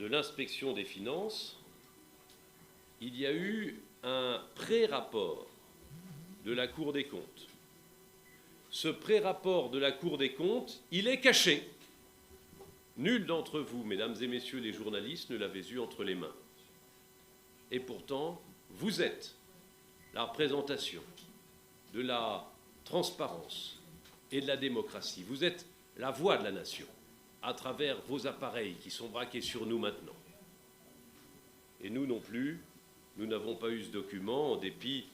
de l'inspection des finances, il y a eu un pré-rapport de la Cour des comptes. Ce pré-rapport de la Cour des comptes, il est caché. Nul d'entre vous, mesdames et messieurs les journalistes, ne l'avait eu entre les mains. Et pourtant, vous êtes la représentation de la transparence et de la démocratie. Vous êtes la voix de la nation à travers vos appareils qui sont braqués sur nous maintenant. Et nous non plus, nous n'avons pas eu ce document en dépit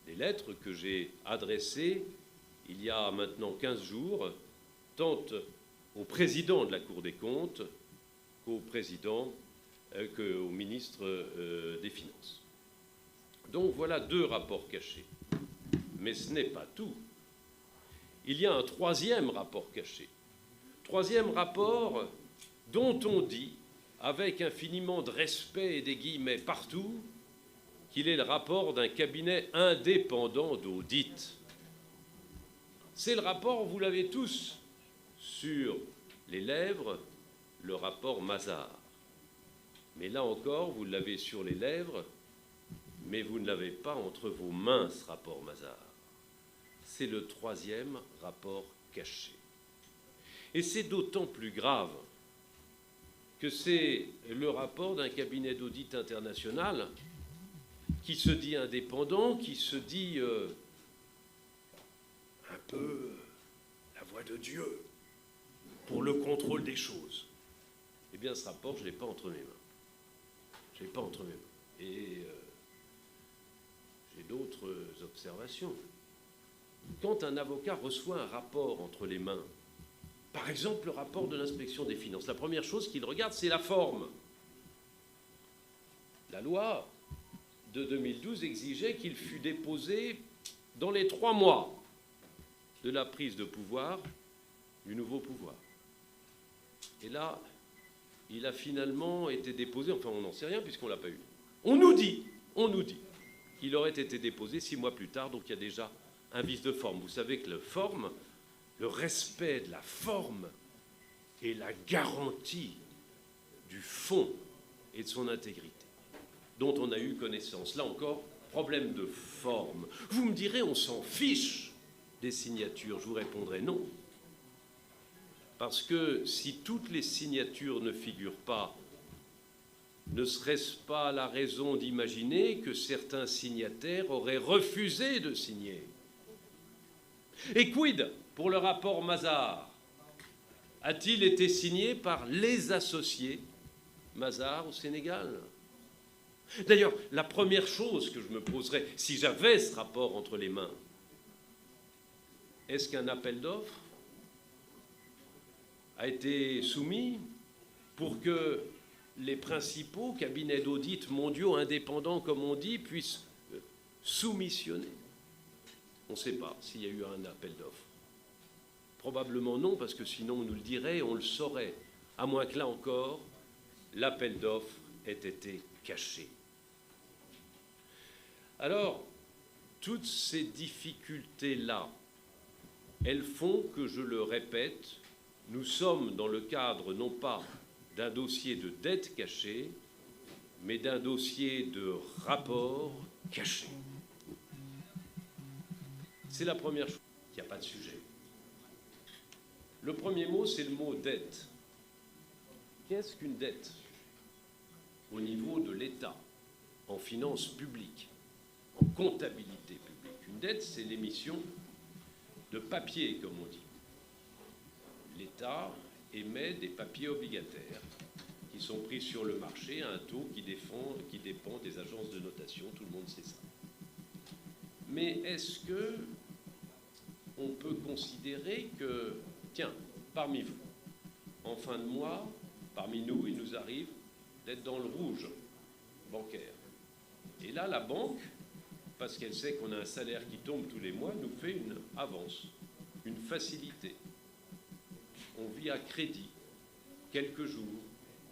des lettres que j'ai adressées il y a maintenant 15 jours, tant au président de la Cour des comptes qu'au ministre des Finances. Donc voilà 2 rapports cachés. Mais ce n'est pas tout. Il y a un 3e rapport caché. 3e rapport dont on dit, avec infiniment de respect et des guillemets partout, qu'il est le rapport d'un cabinet indépendant d'audit. C'est le rapport, vous l'avez tous sur les lèvres, le rapport Mazars. Mais là encore, vous l'avez sur les lèvres, mais vous ne l'avez pas entre vos mains, ce rapport Mazars. C'est le 3e rapport caché. Et c'est d'autant plus grave que c'est le rapport d'un cabinet d'audit international qui se dit indépendant, qui se dit un peu la voix de Dieu pour le contrôle des choses. Eh bien, ce rapport, je ne l'ai pas entre mes mains. Je ne l'ai pas entre mes mains. Et j'ai d'autres observations. Quand un avocat reçoit un rapport entre les mains, par exemple le rapport de l'inspection des finances, la première chose qu'il regarde, c'est la forme. La loi de 2012 exigeait qu'il fût déposé dans les 3 mois de la prise de pouvoir du nouveau pouvoir. Et là, il a finalement été déposé, enfin on n'en sait rien puisqu'on ne l'a pas eu. On nous dit qu'il aurait été déposé 6 mois plus tard, donc il y a déjà un vice de forme. Vous savez que le respect de la forme est la garantie du fond et de son intégrité, dont on a eu connaissance. Là encore, problème de forme. Vous me direz, on s'en fiche des signatures. Je vous répondrai non. Parce que si toutes les signatures ne figurent pas, ne serait-ce pas la raison d'imaginer que certains signataires auraient refusé de signer? Et quid pour le rapport Mazars? A-t-il été signé par les associés Mazars au Sénégal? D'ailleurs, la première chose que je me poserais, si j'avais ce rapport entre les mains, est-ce qu'un appel d'offres a été soumis pour que les principaux cabinets d'audit mondiaux indépendants, comme on dit, puissent soumissionner? On ne sait pas s'il y a eu un appel d'offres. Probablement non, parce que sinon on nous le dirait, on le saurait. À moins que là encore, l'appel d'offres ait été caché. Alors, toutes ces difficultés-là, elles font que, je le répète, nous sommes dans le cadre non pas d'un dossier de dette cachée, mais d'un dossier de rapport caché. C'est la première chose. Il n'y a pas de sujet. Le premier mot, c'est le mot dette. Qu'est-ce qu'une dette au niveau de l'État, en finances publiques, en comptabilité publique? Une dette, c'est l'émission de papier, comme on dit. L'État émet des papiers obligataires qui sont pris sur le marché à un taux qui dépend des agences de notation. Tout le monde sait ça. Mais est-ce que on peut considérer que, tiens, parmi vous, en fin de mois, parmi nous, il nous arrive d'être dans le rouge bancaire. Et là, la banque, parce qu'elle sait qu'on a un salaire qui tombe tous les mois, nous fait une avance, une facilité. On vit à crédit quelques jours,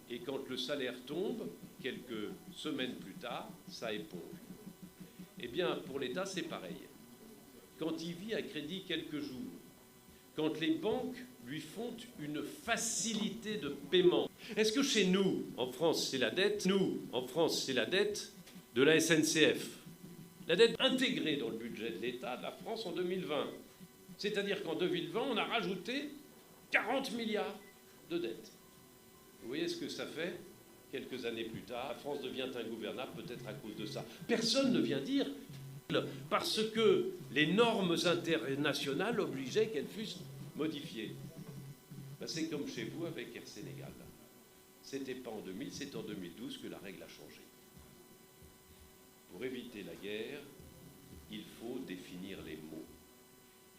et quand le salaire tombe, quelques semaines plus tard, ça éponge. Eh bien, pour l'État, c'est pareil. Quand il vit à crédit quelques jours, quand les banques lui font une facilité de paiement. Est-ce que chez nous, en France, c'est la dette? Nous, en France, c'est la dette de la SNCF. La dette intégrée dans le budget de l'État de la France en 2020. C'est-à-dire qu'en 2020, on a rajouté 40 milliards de dettes. Vous voyez ce que ça fait? Quelques années plus tard, la France devient ingouvernable, peut-être à cause de ça. Personne ne vient dire parce que les normes internationales obligeaient qu'elles fussent modifiées. Ben, c'est comme chez vous avec Air Sénégal. C'était pas en 2000, c'est en 2012 que la règle a changé. Pour éviter la guerre, il faut définir les mots.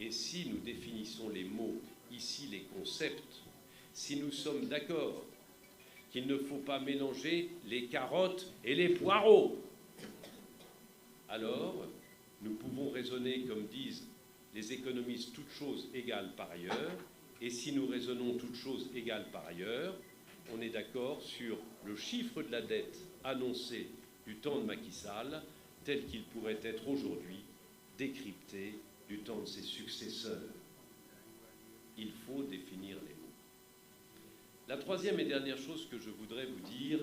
Et si nous définissons les mots, ici les concepts, si nous sommes d'accord qu'il ne faut pas mélanger les carottes et les poireaux, alors nous pouvons raisonner comme disent les économistes, toutes choses égales par ailleurs, et si nous raisonnons toutes choses égales par ailleurs, on est d'accord sur le chiffre de la dette annoncé du temps de Macky Sall, tel qu'il pourrait être aujourd'hui décrypté du temps de ses successeurs. Il faut définir les mots. La troisième et dernière chose que je voudrais vous dire,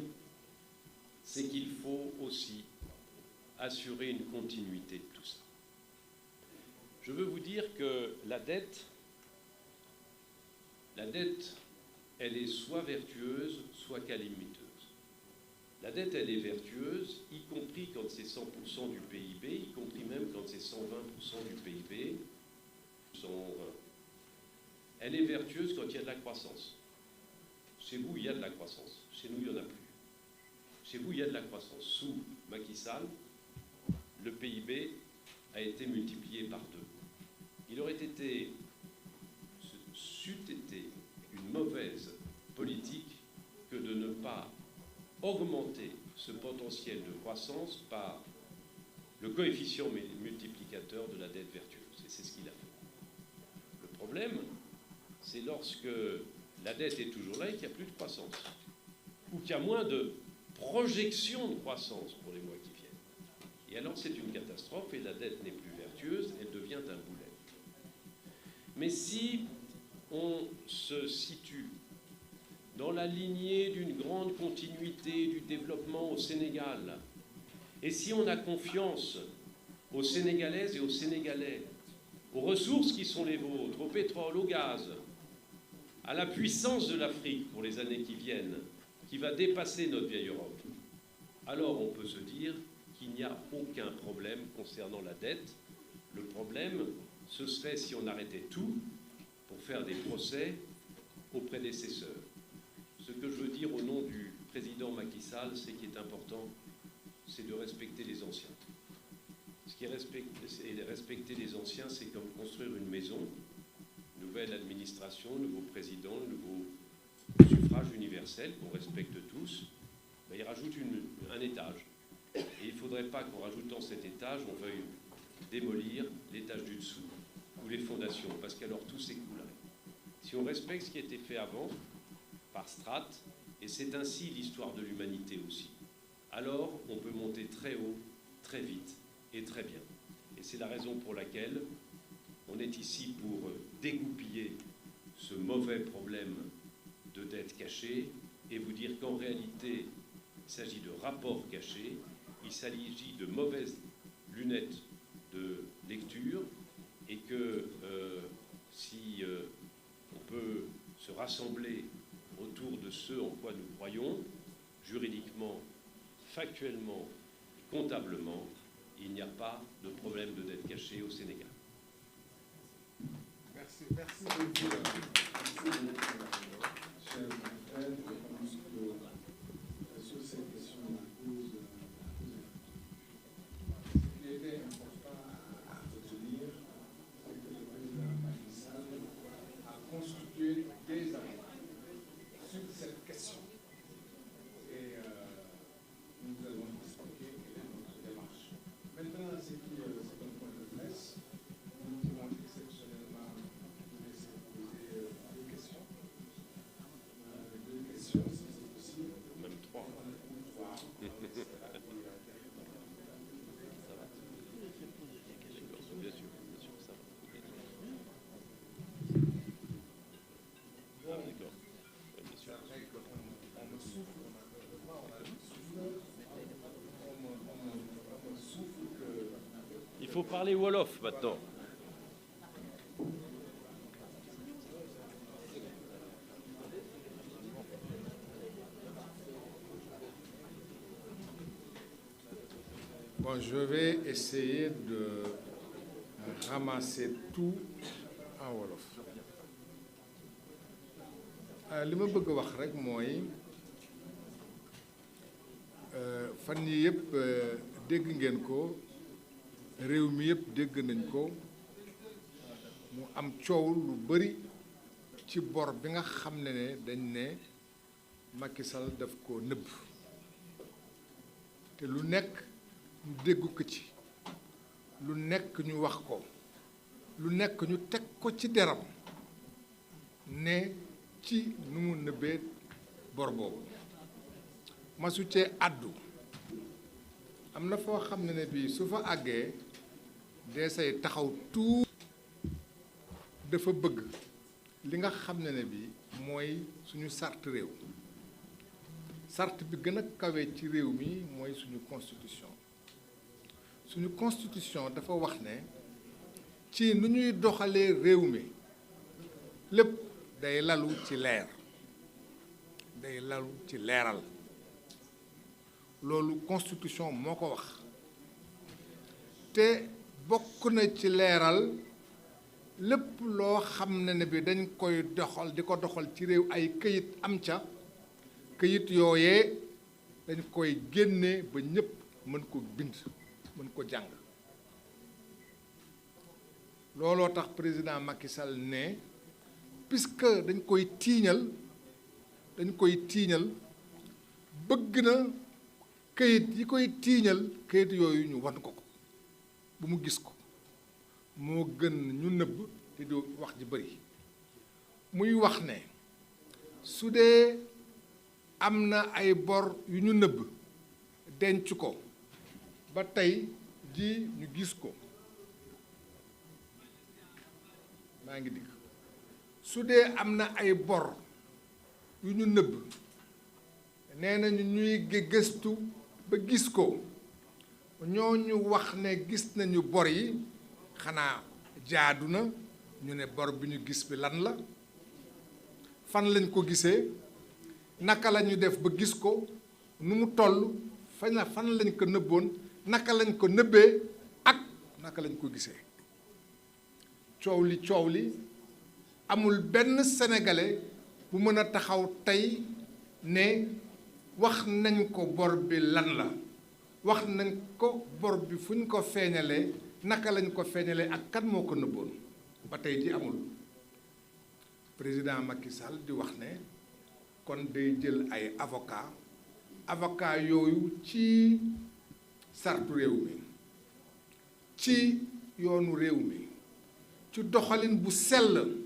c'est qu'il faut aussi assurer une continuité de tout ça. Je veux vous dire que la dette, elle est soit vertueuse, soit calamiteuse. La dette, elle est vertueuse, y compris quand c'est 100% du PIB, y compris même quand c'est 120% du PIB. Elle est vertueuse quand il y a de la croissance. Chez vous, il y a de la croissance. Chez nous, il n'y en a plus. Chez vous, il y a de la croissance. Sous Macky Sall, le PIB a été multiplié par 2. Il aurait été, c'eût été une mauvaise politique que de ne pas augmenter ce potentiel de croissance par le coefficient multiplicateur de la dette vertueuse. Et c'est ce qu'il a fait. Le problème, c'est lorsque la dette est toujours là et qu'il n'y a plus de croissance, ou qu'il y a moins de projection de croissance pour les mois qui viennent. Et alors c'est une catastrophe et la dette n'est plus vertueuse, elle devient un boulet. Mais si on se situe dans la lignée d'une grande continuité du développement au Sénégal, et si on a confiance aux Sénégalaises et aux Sénégalais, aux ressources qui sont les vôtres, au pétrole, au gaz, à la puissance de l'Afrique pour les années qui viennent, qui va dépasser notre vieille Europe, alors on peut se dire qu'il n'y a aucun problème concernant la dette. Le problème, ce serait si on arrêtait tout pour faire des procès aux prédécesseurs. Ce que je veux dire au nom du président Macky Sall, c'est qu'il est important, c'est de respecter les anciens. Ce qui est respecter les anciens, c'est comme construire une maison, nouvelle administration, nouveau président, nouveau suffrage universel qu'on respecte tous. Ben, il rajoute un étage. Et il ne faudrait pas qu'en rajoutant cet étage, on veuille démolir l'étage du dessous ou les fondations, parce qu'alors tout s'écroulerait. Si on respecte ce qui a été fait avant, par strates, et c'est ainsi l'histoire de l'humanité aussi, alors on peut monter très haut, très vite et très bien. Et c'est la raison pour laquelle on est ici pour dégoupiller ce mauvais problème de dette cachée et vous dire qu'en réalité, il s'agit de rapports cachés, il s'agit de mauvaises lunettes de lecture et que si on peut se rassembler autour de ce en quoi nous croyons, juridiquement, factuellement, comptablement, il n'y a pas de problème de dette cachée au Sénégal. Merci. Merci beaucoup. Cher Fred, je pense que sur ces questions, on pose ce qui était important à retenir, c'est que le président Macky Sall a constitué des accords sur cette question. Et nous allons expliquer quelle est notre démarche. Maintenant, c'est un point de presse. Nous pouvons exceptionnellement vous laisser poser des questions. faut parler wolof maintenant. Bon, je vais essayer de ramasser tout en wolof. Li ma bëgg a wax rek mooy fan yi yëpp dégg ngeen ko, réew mi yëpp dégg nañ ko, mu am coow lu bari ci bor bi nga xam ne dañ ne Macky Sall daf ko nëbb te lu nekk ñu dégg ko ci, lu nekk ñu wax ko, lu nekk ñu teg ko ci deram ne ci nu mu nëbbee bor boobu masu cee àddu. am na foo xam ne bii su fa àggee dee say taxaw tout dafa bëgg li nga xam ne bii mooy suñu sart réew. sart bi gën a kawe ci réew mi mooy suñu constitution. suñu constitution dafa wax ne ci nu ñuy doxalee réew mi lépp day lalu ci leer, day lalu ci leeral. loolu constitution moo ko wax te bokk na ci leeral lépp loo xam ne bi dañ koy doxal di ko doxal ci réew ay këyit am ca, këyit yooyee dañ koy génne ba ñépp mën ko bind, mën ko jàng. looloo tax président Macky Sall ne puisque dañ koy tiiñal bëgg na këyit yi koy tiiñal këyit yooyu ñu wan ko bu mu gis ko, moo gën ñu nëbb te di wax ji bari. muy wax ne su dee am na ay bor yu ñu nëbb denc ko ba tey ji ñu gis ko, maa ngi digg su dee am na ay bor yu ñu nëbb nee nañu ñuy gëstu ba gis ko, ñooñu wax ne gis nañu bor yi, xanaa jaadu na ñu ne bor bi ñu gis bi lan la, fan lañ ko gisee, naka la ñu def ba gis ko, nu mu toll, fan lañ ko nëbboon, naka lañ ko nëbbee ak naka lañ ko gisee. coow li amul benn sénégalais bu mën a taxaw tey ne wax nañ ko bor bi lan la, wax nañ ko bor bi fu ñu ko feeñalee, naka lañ ko feeñalee ak kan moo ko nëbboon. ba tey ji amul. président Macky Sall di wax ne kon day jël ay avocat yooyu ci sartu réew mi, ci yoonu réew mi, ci doxalin bu sell